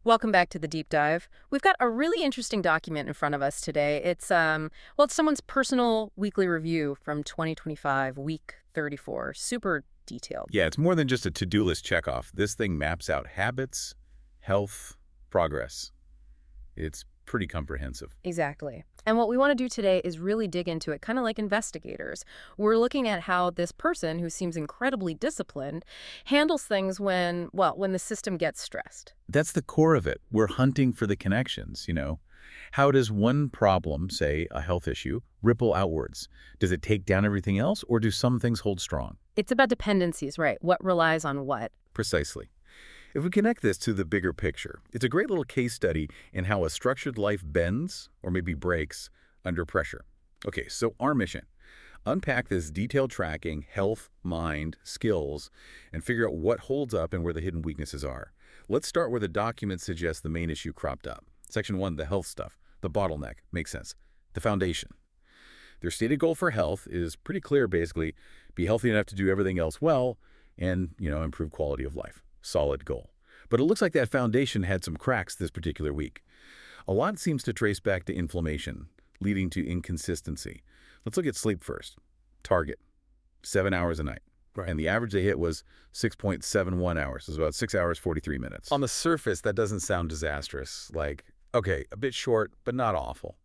Welcome back to the deep dive. We've got a really interesting document in front of us today. It's someone's personal weekly review from 2025, week 34. Super detailed. Yeah, it's more than just a to-do list checkoff. This thing maps out habits, health, progress. It's pretty comprehensive. Exactly. And what we want to do today is really dig into it, kind of like investigators. We're looking at how this person, who seems incredibly disciplined, handles things when the system gets stressed. That's the core of it. We're hunting for the connections. How does one problem, say a health issue, ripple outwards? Does it take down everything else, or do some things hold strong? It's about dependencies, right? What relies on what? Precisely. If we connect this to the bigger picture, it's a great little case study in how a structured life bends, or maybe breaks, under pressure. Okay, so our mission: unpack this detailed tracking, health, mind, skills, and figure out what holds up and where the hidden weaknesses are. Let's start where the document suggests the main issue cropped up. Section 1, the health stuff, the bottleneck, makes sense. The foundation. Their stated goal for health is pretty clear, basically: be healthy enough to do everything else well and, improve quality of life. Solid goal. But it looks like that foundation had some cracks this particular week. A lot seems to trace back to inflammation, leading to inconsistency. Let's look at sleep first. Target, 7 hours a night. Right. And the average they hit was 6.71 hours. It's about 6 hours, 43 minutes. On the surface, that doesn't sound disastrous. Like, okay, a bit short, but not awful.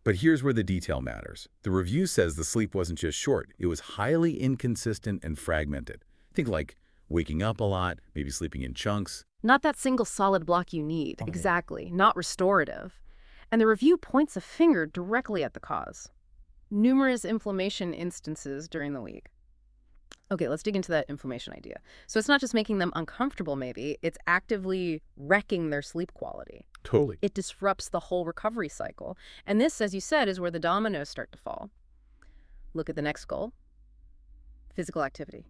But here's where the detail matters. The review says the sleep wasn't just short. It was highly inconsistent and fragmented. Think like waking up a lot, maybe sleeping in chunks. Not that single solid block you need. Okay. Exactly. Not restorative. And the review points a finger directly at the cause. Numerous inflammation instances during the week. Okay, let's dig into that inflammation idea. So it's not just making them uncomfortable, maybe. It's actively wrecking their sleep quality. Totally. It disrupts the whole recovery cycle. And this, as you said, is where the dominoes start to fall. Look at the next goal. Physical activity.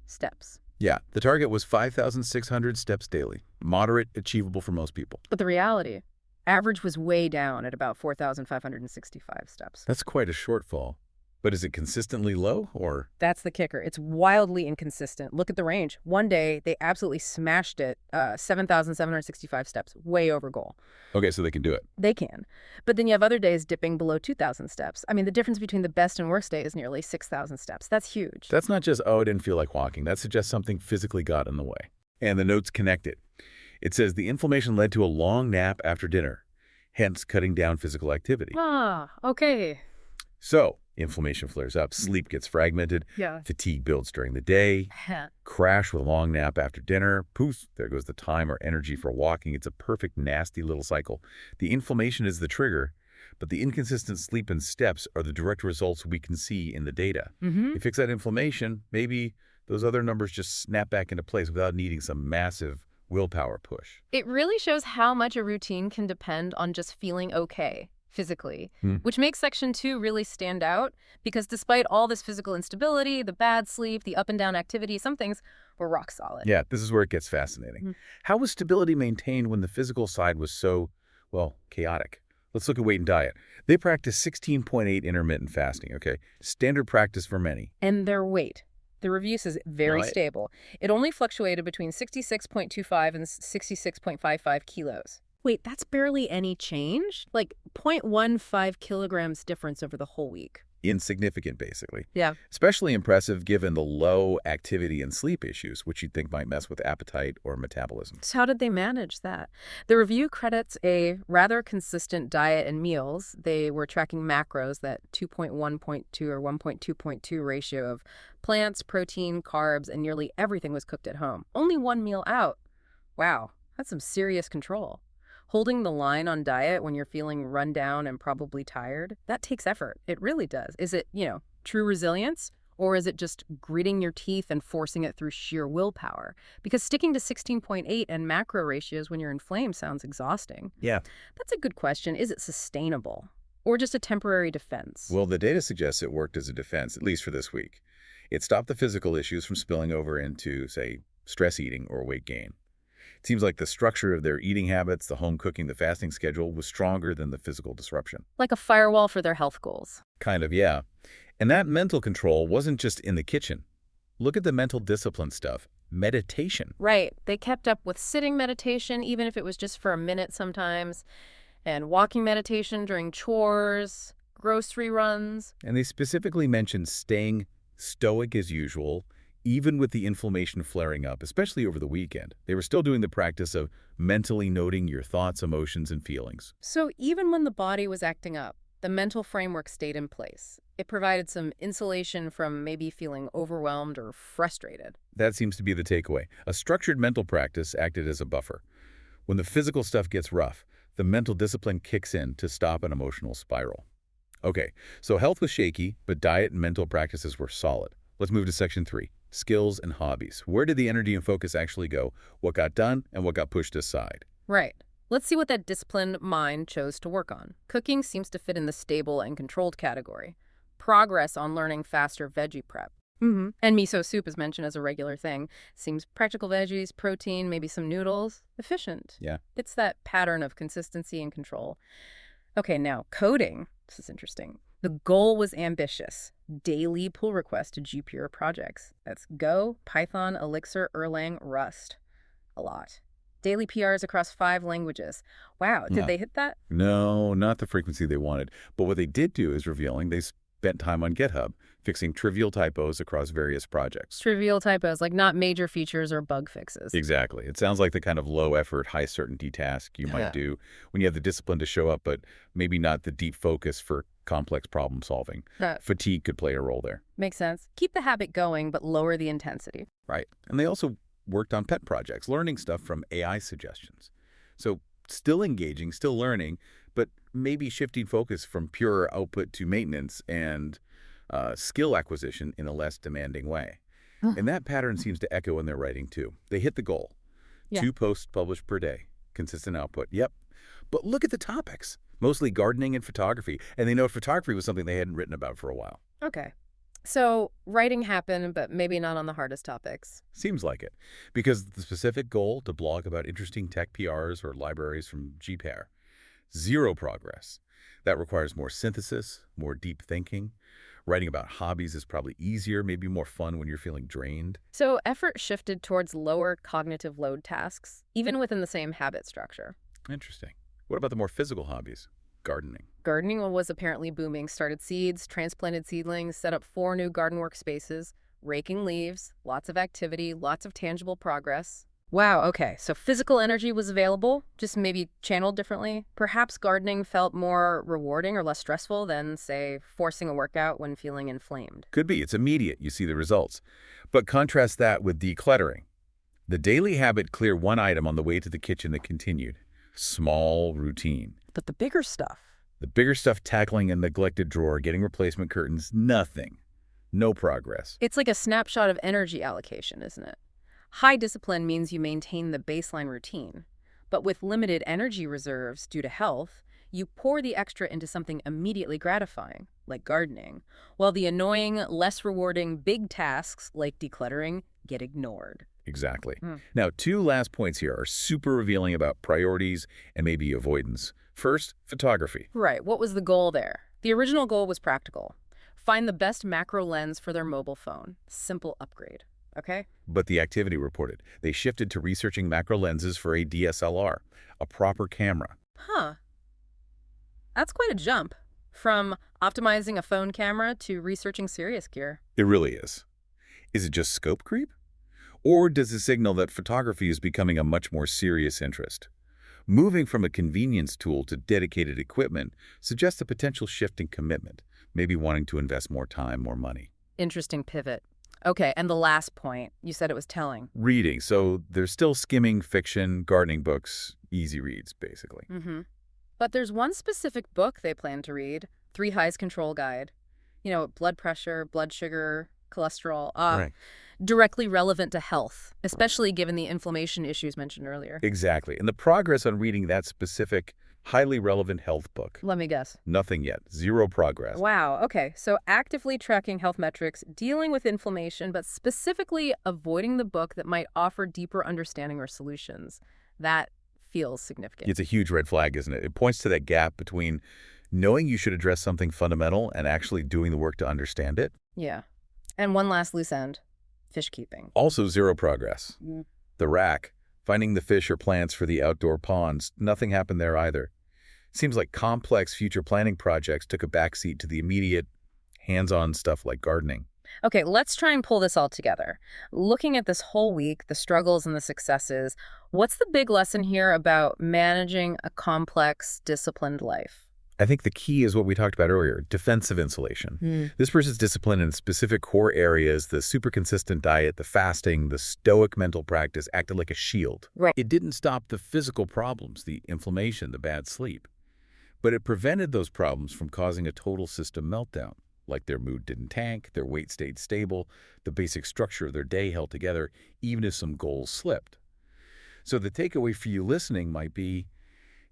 Steps. Yeah, the target was 5,600 steps daily. Moderate, achievable for most people. But the reality, average was way down at about 4,565 steps. That's quite a shortfall. But is it consistently low, or? That's the kicker. It's wildly inconsistent. Look at the range. One day, they absolutely smashed it, 7,765 steps, way over goal. Okay, so they can do it. They can. But then you have other days dipping below 2,000 steps. I mean, the difference between the best and worst day is nearly 6,000 steps. That's huge. That's not just, oh, I didn't feel like walking. That suggests something physically got in the way. And the notes connect it. It says the inflammation led to a long nap after dinner, hence cutting down physical activity. Okay. So, inflammation flares up, sleep gets fragmented, Yeah. fatigue builds during the day, crash with a long nap after dinner, poof, there goes the time or energy for walking. It's a perfect, nasty little cycle. The inflammation is the trigger, but the inconsistent sleep and steps are the direct results we can see in the data. You fix that inflammation, maybe those other numbers just snap back into place without needing some massive willpower push. It really shows how much a routine can depend on just feeling okay physically, which makes Section 2 really stand out, because despite all this physical instability, the bad sleep, the up and down activity, some things were rock solid. Yeah, this is where it gets fascinating. How was stability maintained when the physical side was so, chaotic? Let's look at weight and diet. They practice 16.8 intermittent fasting, okay? Standard practice for many. And their weight. The review says very Right. stable. It only fluctuated between 66.25 and 66.55 kilos. Wait, that's barely any change? Like 0.15 kilograms difference over the whole week. Insignificant, basically. Yeah. Especially impressive given the low activity and sleep issues, which you'd think might mess with appetite or metabolism. So how did they manage that? The review credits a rather consistent diet and meals. They were tracking macros, that 2.1.2 or 1.2.2 ratio of plants, protein, carbs, and nearly everything was cooked at home. Only one meal out. Wow, that's some serious control. Holding the line on diet when you're feeling run down and probably tired, that takes effort. It really does. Is it, true resilience? Or is it just gritting your teeth and forcing it through sheer willpower? Because sticking to 16.8 and macro ratios when you're inflamed sounds exhausting. Yeah. That's a good question. Is it sustainable? Or just a temporary defense? Well, the data suggests it worked as a defense, at least for this week. It stopped the physical issues from spilling over into, say, stress eating or weight gain. It seems like the structure of their eating habits, the home cooking, the fasting schedule was stronger than the physical disruption. Like a firewall for their health goals. Kind of, yeah. And that mental control wasn't just in the kitchen. Look at the mental discipline stuff. Meditation. Right. They kept up with sitting meditation, even if it was just for a minute sometimes, and walking meditation during chores, grocery runs. And they specifically mentioned staying stoic as usual, even with the inflammation flaring up, especially over the weekend. They were still doing the practice of mentally noting your thoughts, emotions, and feelings. So even when the body was acting up, the mental framework stayed in place. It provided some insulation from maybe feeling overwhelmed or frustrated. That seems to be the takeaway. A structured mental practice acted as a buffer. When the physical stuff gets rough, the mental discipline kicks in to stop an emotional spiral. Okay, so health was shaky, but diet and mental practices were solid. Let's move to section 3, skills and hobbies. Where did the energy and focus actually go? What got done and what got pushed aside? Right. Let's see what that disciplined mind chose to work on. Cooking seems to fit in the stable and controlled category. Progress on learning faster veggie prep. And miso soup is mentioned as a regular thing. Seems practical veggies, protein, maybe some noodles. Efficient. Yeah. It's that pattern of consistency and control. Okay, now coding. This is interesting. The goal was ambitious. Daily pull requests to TWIR projects. That's Go, Python, Elixir, Erlang, Rust. A lot. Daily PRs across 5 languages. Wow, did Yeah. they hit that? No, not the frequency they wanted. But what they did do is revealing they spent time on GitHub, fixing trivial typos across various projects. Trivial typos, like not major features or bug fixes. Exactly. It sounds like the kind of low-effort, high-certainty task you Yeah. might do when you have the discipline to show up, but maybe not the deep focus for complex problem-solving. That Fatigue could play a role there. makes sense. Keep the habit going, but lower the intensity. Right. And they also worked on pet projects, learning stuff from AI suggestions. So still engaging, still learning, but maybe shifting focus from pure output to maintenance and skill acquisition in a less demanding way. Huh. And that pattern seems to echo in their writing, too. They hit the goal. Yeah. 2 posts published per day. Consistent output. Yep. But look at the topics. Mostly gardening and photography. And they know photography was something they hadn't written about for a while. Okay. So writing happened, but maybe not on the hardest topics. Seems like it. Because the specific goal to blog about interesting tech PRs or libraries from GPR. 0 progress. That requires more synthesis, more deep thinking. Writing about hobbies is probably easier, maybe more fun when you're feeling drained. So effort shifted towards lower cognitive load tasks, even within the same habit structure. Interesting. What about the more physical hobbies? Gardening. Gardening was apparently booming. Started seeds, transplanted seedlings, set up 4 new garden workspaces, raking leaves, lots of activity, lots of tangible progress. Wow, okay, so physical energy was available, just maybe channeled differently. Perhaps gardening felt more rewarding or less stressful than, say, forcing a workout when feeling inflamed. Could be. It's immediate. You see the results. But contrast that with decluttering. The daily habit clear one item on the way to the kitchen that continued. Small routine. But the bigger stuff. The bigger stuff, tackling a neglected drawer, getting replacement curtains, nothing. No progress. It's like a snapshot of energy allocation, isn't it? High discipline means you maintain the baseline routine. But with limited energy reserves due to health, you pour the extra into something immediately gratifying, like gardening, while the annoying, less rewarding big tasks, like decluttering, get ignored. Exactly. Hmm. Now, 2 last points here are super revealing about priorities and maybe avoidance. First, photography. Right, what was the goal there? The original goal was practical. Find the best macro lens for their mobile phone. Simple upgrade, okay? But the activity reported. They shifted to researching macro lenses for a DSLR, a proper camera. Huh. That's quite a jump. From optimizing a phone camera to researching serious gear. It really is. Is it just scope creep? Or does it signal that photography is becoming a much more serious interest? Moving from a convenience tool to dedicated equipment suggests a potential shift in commitment, maybe wanting to invest more time, more money. Interesting pivot. Okay, and the last point, you said it was telling. Reading, so they're still skimming fiction, gardening books, easy reads, basically. But there's one specific book they plan to read, 3 Highs Control Guide. You know, blood pressure, blood sugar, cholesterol, Right. directly relevant to health, especially given the inflammation issues mentioned earlier. Exactly. And the progress on reading that specific, highly relevant health book? Let me guess. Nothing yet. 0 progress. Wow, okay. So actively tracking health metrics, dealing with inflammation, but specifically avoiding the book that might offer deeper understanding or solutions. That feels significant. It's a huge red flag, isn't it? It points to that gap between knowing you should address something fundamental and actually doing the work to understand it. Yeah. And one last loose end. fish keeping. Also zero progress. Mm. The rack, finding the fish or plants for the outdoor ponds, nothing happened there either. Seems like complex future planning projects took a backseat to the immediate, hands-on stuff like gardening. Okay, let's try and pull this all together. Looking at this whole week, the struggles and the successes, what's the big lesson here about managing a complex, disciplined life? I think the key is what we talked about earlier, defensive insulation. This person's discipline in specific core areas, the super consistent diet, the fasting, the stoic mental practice acted like a shield. Right. It didn't stop the physical problems, the inflammation, the bad sleep, but it prevented those problems from causing a total system meltdown. Like their mood didn't tank, their weight stayed stable, the basic structure of their day held together, even if some goals slipped. So the takeaway for you listening might be,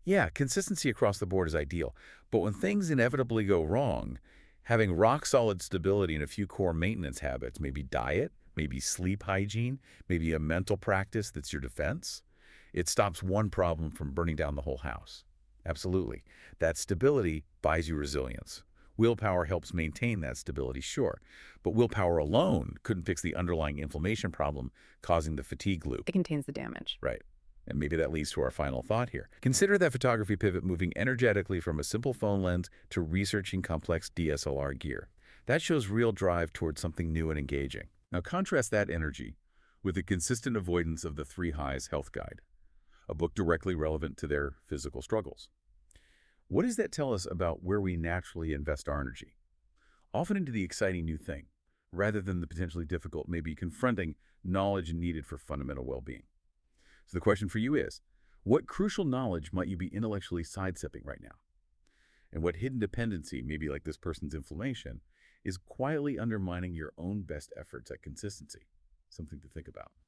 yeah, consistency across the board is ideal, but when things inevitably go wrong, having rock-solid stability in a few core maintenance habits, maybe diet, maybe sleep hygiene, maybe a mental practice that's your defense, it stops one problem from burning down the whole house. Absolutely. That stability buys you resilience. Willpower helps maintain that stability, sure, but willpower alone couldn't fix the underlying inflammation problem causing the fatigue loop. It contains the damage. Right. And maybe that leads to our final thought here. Consider that photography pivot moving energetically from a simple phone lens to researching complex DSLR gear. That shows real drive towards something new and engaging. Now contrast that energy with the consistent avoidance of the 3 Highs Health Guide, a book directly relevant to their physical struggles. What does that tell us about where we naturally invest our energy? Often into the exciting new thing, rather than the potentially difficult, maybe confronting knowledge needed for fundamental well-being. So the question for you is, what crucial knowledge might you be intellectually sidestepping right now? And what hidden dependency, maybe like this person's inflammation, is quietly undermining your own best efforts at consistency? Something to think about.